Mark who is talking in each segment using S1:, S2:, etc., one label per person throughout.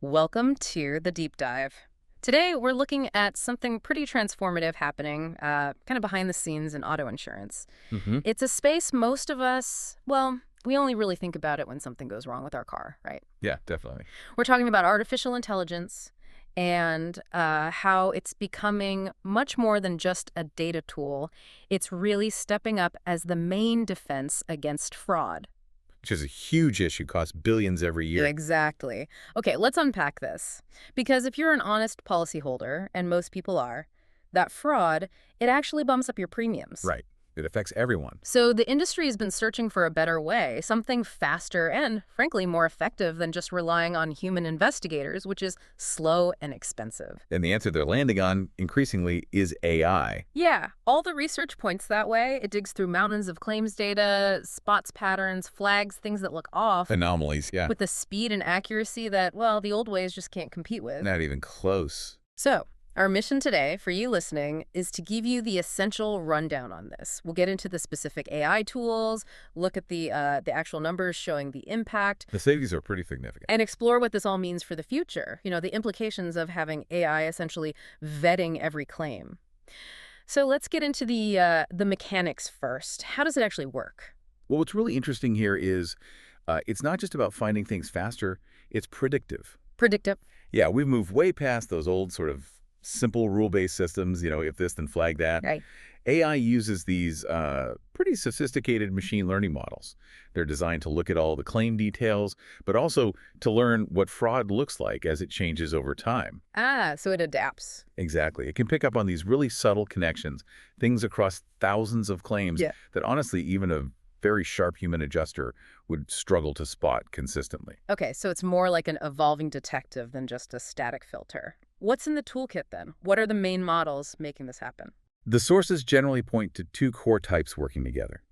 S1: Welcome to the deep dive. Today, we're looking at something pretty transformative happening kind of behind the scenes in auto insurance.
S2: Hmm.
S1: It's a space most of us, well, we only really think about it when something goes wrong with our car, right?
S2: Yeah, definitely.
S1: We're talking about artificial intelligence and how it's becoming much more than just a data tool. It's really stepping up as the main defense against fraud.
S2: Which is a huge issue, costs billions every year.
S1: Exactly. Okay, let's unpack this. Because if you're an honest policyholder, and most people are, that fraud, it actually bumps up your premiums.
S2: Right. It affects everyone.
S1: So the industry has been searching for a better way, something faster and, frankly, more effective than just relying on human investigators, which is slow and expensive.
S2: And the answer they're landing on, increasingly, is AI.
S1: Yeah, all the research points that way. It digs through mountains of claims data, spots patterns, flags things that look off,
S2: Anomalies, yeah.
S1: with the speed and accuracy that, well, the old ways just can't compete with.
S2: Not even close.
S1: So, our mission today, for you listening, is to give you the essential rundown on this. We'll get into the specific AI tools, look at the actual numbers showing the impact,
S2: The savings are pretty significant.
S1: and explore what this all means for the future. You know, the implications of having AI essentially vetting every claim. So let's get into the mechanics first. How does it actually work?
S2: Well, what's really interesting here is it's not just about finding things faster, it's predictive.
S1: Predictive.
S2: Yeah, we've moved way past those old sort of simple rule-based systems, if this, then flag that.
S1: Right.
S2: AI uses these pretty sophisticated machine learning models. They're designed to look at all the claim details, but also to learn what fraud looks like as it changes over time.
S1: So it adapts.
S2: Exactly. It can pick up on these really subtle connections, things across thousands of claims
S1: Yeah.
S2: that honestly even a very sharp human adjuster would struggle to spot consistently.
S1: Okay, so it's more like an evolving detective than just a static filter. What's in the toolkit then? What are the main models making this happen?
S2: The sources generally point to two core types working together.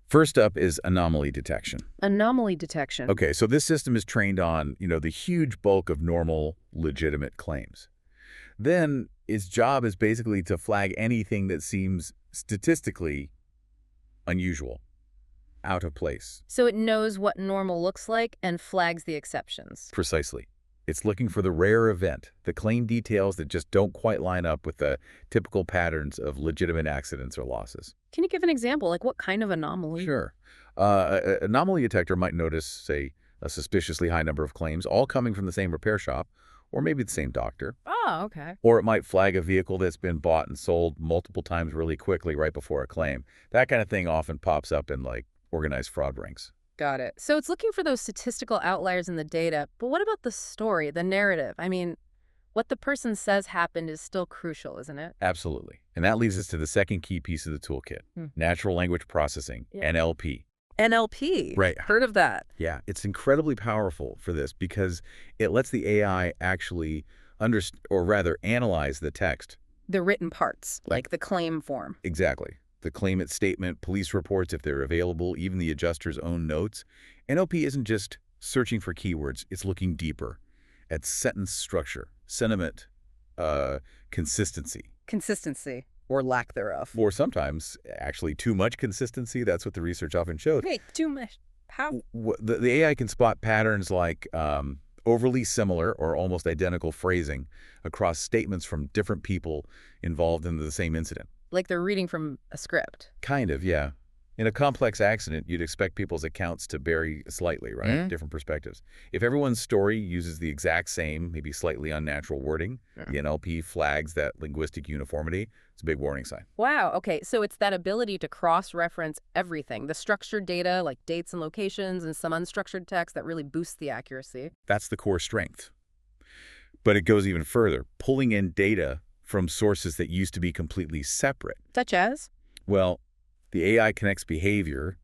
S2: First up is anomaly detection.
S1: Anomaly detection.
S2: Okay, so this system is trained on, the huge bulk of normal, legitimate claims. Then its job is basically to flag anything that seems statistically unusual, out of place.
S1: So it knows what normal looks like and flags the exceptions.
S2: Precisely. It's looking for the rare event, the claim details that just don't quite line up with the typical patterns of legitimate accidents or losses.
S1: Can you give an example? Like what kind of anomaly?
S2: Sure. An anomaly detector might notice, say, a suspiciously high number of claims, all coming from the same repair shop, or maybe the same doctor.
S1: Oh, okay.
S2: Or it might flag a vehicle that's been bought and sold multiple times really quickly right before a claim. That kind of thing often pops up in, organized fraud rings.
S1: Got it. So it's looking for those statistical outliers in the data, but what about the story, the narrative? I mean, what the person says happened is still crucial, isn't it?
S2: Absolutely. And that leads us to the second key piece of the toolkit, natural language processing,
S1: Yeah.
S2: NLP.
S1: NLP.
S2: Right.
S1: Heard of that.
S2: Yeah, it's incredibly powerful for this because it lets the AI actually analyze the text.
S1: The written parts, like the claim form.
S2: Exactly. The claimant statement, police reports if they're available, even the adjuster's own notes. NLP isn't just searching for keywords, it's looking deeper at sentence structure, sentiment, consistency.
S1: Consistency, or lack thereof.
S2: Or sometimes, actually, too much consistency. That's what the research often showed.
S1: Wait, too much. How?
S2: The AI can spot patterns like overly similar or almost identical phrasing across statements from different people involved in the same incident.
S1: Like they're reading from a script.
S2: Kind of, yeah. In a complex accident, you'd expect people's accounts to vary slightly, right? Different perspectives. If everyone's story uses the exact same, maybe slightly unnatural wording, the NLP flags that linguistic uniformity. It's a big warning sign.
S1: Wow, okay, so it's that ability to cross-reference everything, the structured data like dates and locations and some unstructured text that really boosts the accuracy.
S2: That's the core strength. But it goes even further, pulling in data from sources that used to be completely separate.
S1: Such as?
S2: Well, the AI connects behavior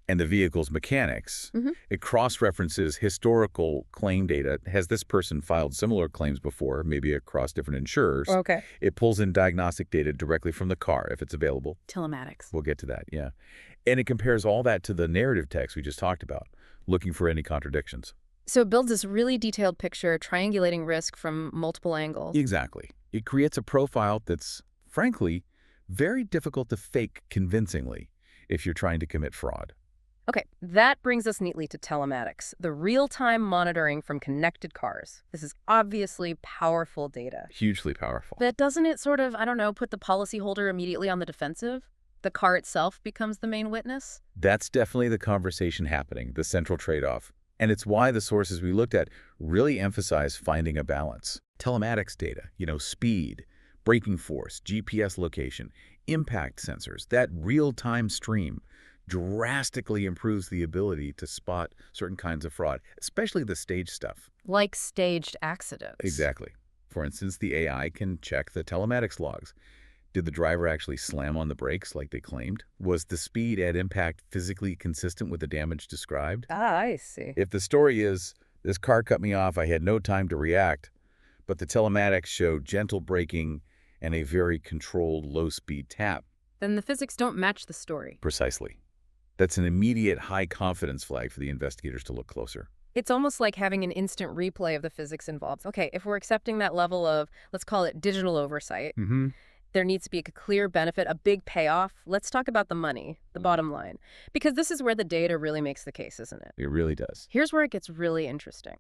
S2: and the vehicle's mechanics. It cross-references historical claim data. Has this person filed similar claims before, maybe across different insurers?
S1: Okay.
S2: It pulls in diagnostic data directly from the car if it's available.
S1: Telematics.
S2: We'll get to that, yeah. And it compares all that to the narrative text we just talked about, looking for any contradictions.
S1: So it builds this really detailed picture, triangulating risk from multiple angles.
S2: Exactly. It creates a profile that's, frankly, very difficult to fake convincingly if you're trying to commit fraud.
S1: Okay, that brings us neatly to telematics, the real-time monitoring from connected cars. This is obviously powerful data.
S2: Hugely powerful.
S1: But doesn't it sort of, I don't know, put the policyholder immediately on the defensive? The car itself becomes the main witness?
S2: That's definitely the conversation happening, the central trade-off. And it's why the sources we looked at really emphasize finding a balance. Telematics data, speed, braking force, GPS location, impact sensors, that real-time stream drastically improves the ability to spot certain kinds of fraud, especially the stage stuff.
S1: Like staged accidents.
S2: Exactly. For instance, the AI can check the telematics logs. Did the driver actually slam on the brakes like they claimed? Was the speed at impact physically consistent with the damage described?
S1: Ah, I see.
S2: If the story is, this car cut me off, I had no time to react, but the telematics showed gentle braking and a very controlled low-speed tap.
S1: Then the physics don't match the story.
S2: Precisely. That's an immediate high-confidence flag for the investigators to look closer.
S1: It's almost like having an instant replay of the physics involved. Okay, if we're accepting that level of, let's call it digital oversight, there needs to be a clear benefit, a big payoff. Let's talk about the money, the bottom line, because this is where the data really makes the case, isn't it?
S2: It really does.
S1: Here's where it gets really interesting.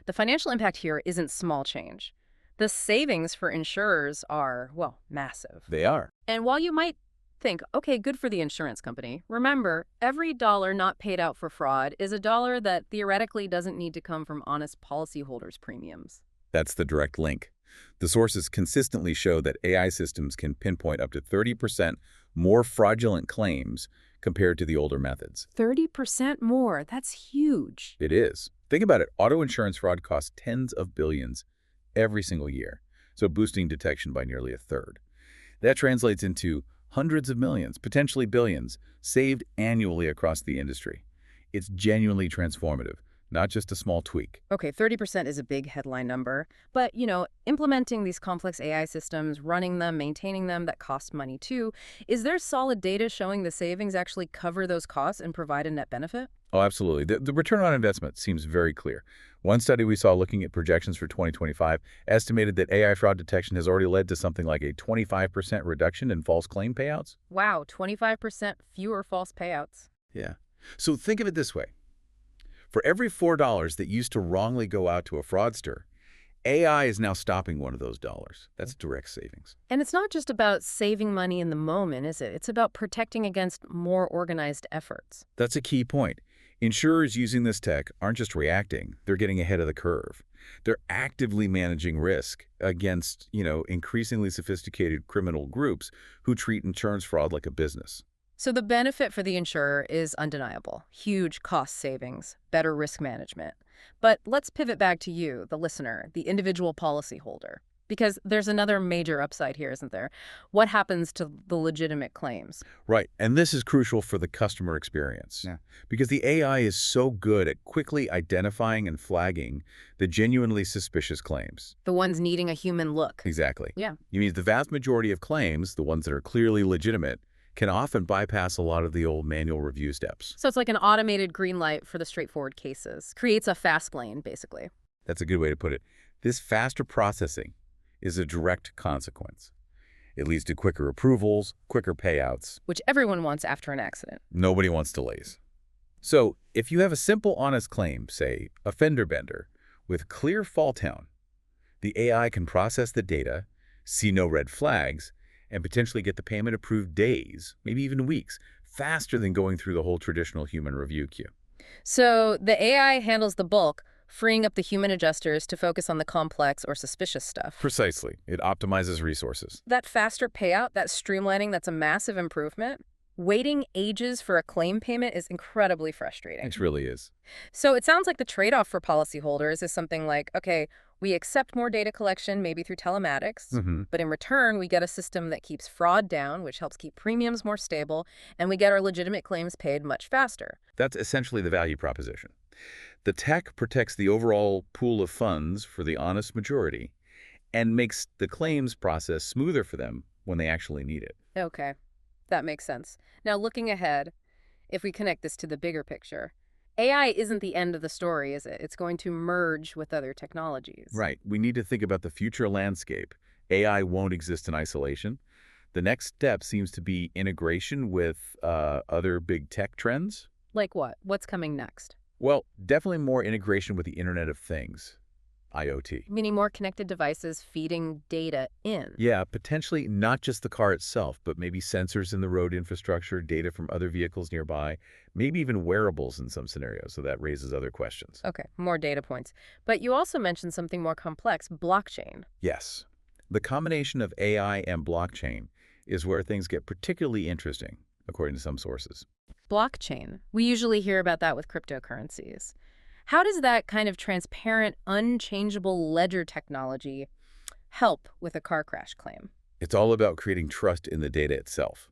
S1: The financial impact here isn't small change. The savings for insurers are, well, massive.
S2: They are.
S1: And while you might think, okay, good for the insurance company, remember, every dollar not paid out for fraud is a dollar that theoretically doesn't need to come from honest policyholders' premiums.
S2: That's the direct link. The sources consistently show that AI systems can pinpoint up to 30% more fraudulent claims compared to the older methods.
S1: 30% more, that's huge.
S2: It is. Think about it. Auto insurance fraud costs tens of billions every single year, so boosting detection by nearly a third. That translates into hundreds of millions, potentially billions, saved annually across the industry. It's genuinely transformative, not just a small tweak.
S1: Okay, 30% is a big headline number, but, implementing these complex AI systems, running them, maintaining them, that costs money too. Is there solid data showing the savings actually cover those costs and provide a net benefit?
S2: Oh, absolutely. The return on investment seems very clear. One study we saw looking at projections for 2025 estimated that AI fraud detection has already led to something like a 25% reduction in false claim payouts.
S1: Wow, 25% fewer false payouts.
S2: Yeah. So think of it this way. For every $4 that used to wrongly go out to a fraudster, AI is now stopping one of those dollars. That's direct savings.
S1: And it's not just about saving money in the moment, is it? It's about protecting against more organized efforts.
S2: That's a key point. Insurers using this tech aren't just reacting, they're getting ahead of the curve. They're actively managing risk against, increasingly sophisticated criminal groups who treat insurance fraud like a business.
S1: So the benefit for the insurer is undeniable. Huge cost savings, better risk management. But let's pivot back to you, the listener, the individual policyholder. Because there's another major upside here, isn't there? What happens to the legitimate claims?
S2: Right, and this is crucial for the customer experience. Yeah. Because the AI is so good at quickly identifying and flagging the genuinely suspicious claims.
S1: The ones needing a human look.
S2: Exactly.
S1: Yeah.
S2: You mean the vast majority of claims, the ones that are clearly legitimate, can often bypass a lot of the old manual review steps.
S1: So it's like an automated green light for the straightforward cases. Creates a fast lane, basically.
S2: That's a good way to put it. This faster processing is a direct consequence. It leads to quicker approvals, quicker payouts.
S1: Which everyone wants after an accident.
S2: Nobody wants delays. So if you have a simple, honest claim, say a fender bender, with clear fault town, the AI can process the data, see no red flags, and potentially get the payment approved days, maybe even weeks, faster than going through the whole traditional human review queue.
S1: So the AI handles the bulk, freeing up the human adjusters to focus on the complex or suspicious stuff.
S2: Precisely. It optimizes resources.
S1: That faster payout, that streamlining, that's a massive improvement. Waiting ages for a claim payment is incredibly frustrating.
S2: It really is.
S1: So it sounds like the trade-off for policyholders is something like, okay, we accept more data collection, maybe through telematics, but in return, we get a system that keeps fraud down, which helps keep premiums more stable, and we get our legitimate claims paid much faster.
S2: That's essentially the value proposition. The tech protects the overall pool of funds for the honest majority and makes the claims process smoother for them when they actually need it.
S1: Okay, that makes sense. Now, looking ahead, if we connect this to the bigger picture, AI isn't the end of the story, is it? It's going to merge with other technologies.
S2: Right. We need to think about the future landscape. AI won't exist in isolation. The next step seems to be integration with other big tech trends,
S1: Like what? What's coming next?
S2: Well, definitely more integration with the Internet of Things, IoT.
S1: Meaning more connected devices feeding data in.
S2: Yeah, potentially not just the car itself, but maybe sensors in the road infrastructure, data from other vehicles nearby, maybe even wearables in some scenarios. So that raises other questions.
S1: Okay, more data points. But you also mentioned something more complex, blockchain.
S2: Yes. The combination of AI and blockchain is where things get particularly interesting, according to some sources.
S1: Blockchain. We usually hear about that with cryptocurrencies. How does that kind of transparent, unchangeable ledger technology help with a car crash claim?
S2: It's all about creating trust in the data itself.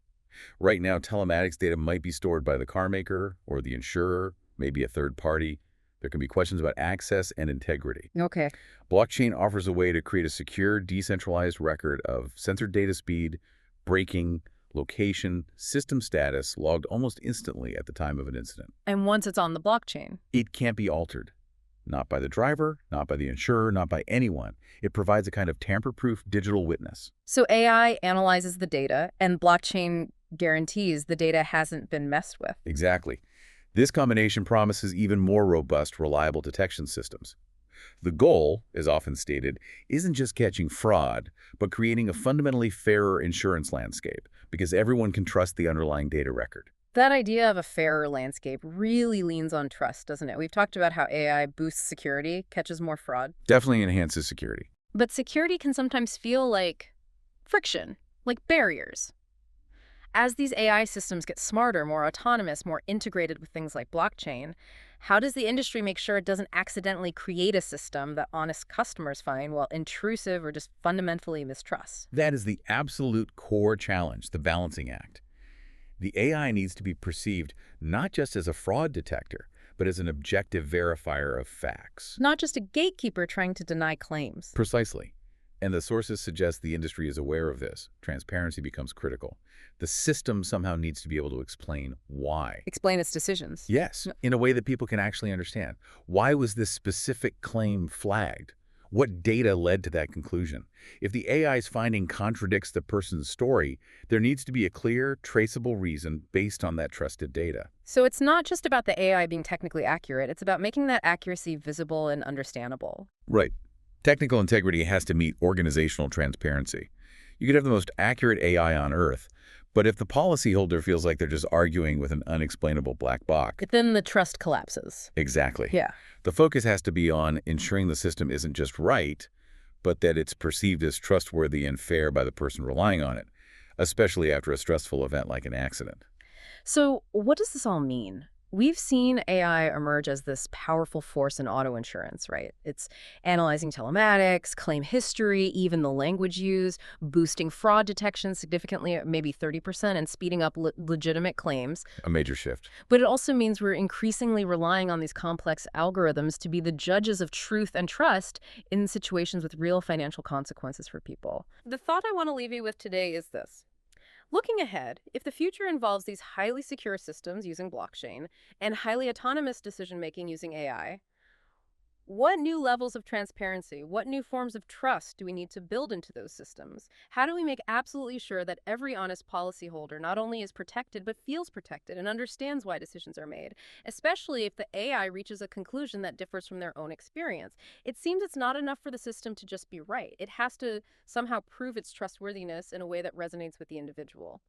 S2: Right now, telematics data might be stored by the car maker or the insurer, maybe a third party. There can be questions about access and integrity.
S1: Okay.
S2: Blockchain offers a way to create a secure, decentralized record of sensor data speed, braking, location, system status logged almost instantly at the time of an incident.
S1: And once it's on the blockchain,
S2: It can't be altered. Not by the driver, not by the insurer, not by anyone. It provides a kind of tamper-proof digital witness.
S1: so AI analyzes the data and blockchain guarantees the data hasn't been messed with.
S2: Exactly. This combination promises even more robust, reliable detection systems. The goal, as often stated, isn't just catching fraud, but creating a fundamentally fairer insurance landscape, because everyone can trust the underlying data record.
S1: That idea of a fairer landscape really leans on trust, doesn't it? We've talked about how AI boosts security, catches more fraud.
S2: Definitely enhances security.
S1: But security can sometimes feel like friction, like barriers. As these AI systems get smarter, more autonomous, more integrated with things like blockchain, how does the industry make sure it doesn't accidentally create a system that honest customers find, well, intrusive or just fundamentally mistrust?
S2: That is the absolute core challenge, the balancing act. The AI needs to be perceived not just as a fraud detector, but as an objective verifier of facts.
S1: Not just a gatekeeper trying to deny claims.
S2: Precisely. And the sources suggest the industry is aware of this. Transparency becomes critical. The system somehow needs to be able to explain why.
S1: Explain its decisions.
S2: Yes, in a way that people can actually understand. Why was this specific claim flagged? What data led to that conclusion? If the AI's finding contradicts the person's story, there needs to be a clear, traceable reason based on that trusted data.
S1: So it's not just about the AI being technically accurate, it's about making that accuracy visible and understandable.
S2: Right. Technical integrity has to meet organizational transparency. You could have the most accurate AI on Earth, but if the policyholder feels like they're just arguing with an unexplainable black box.
S1: But then the trust collapses.
S2: Exactly.
S1: Yeah.
S2: The focus has to be on ensuring the system isn't just right, but that it's perceived as trustworthy and fair by the person relying on it, especially after a stressful event like an accident.
S1: So what does this all mean? We've seen AI emerge as this powerful force in auto insurance, right? It's analyzing telematics, claim history, even the language used, boosting fraud detection significantly, maybe 30%, and speeding up legitimate claims.
S2: A major shift.
S1: But it also means we're increasingly relying on these complex algorithms to be the judges of truth and trust in situations with real financial consequences for people. The thought I want to leave you with today is this. Looking ahead, if the future involves these highly secure systems using blockchain and highly autonomous decision-making using AI, what new levels of transparency, what new forms of trust do we need to build into those systems? How do we make absolutely sure that every honest policyholder not only is protected, but feels protected and understands why decisions are made, especially if the AI reaches a conclusion that differs from their own experience? It seems it's not enough for the system to just be right. It has to somehow prove its trustworthiness in a way that resonates with the individual.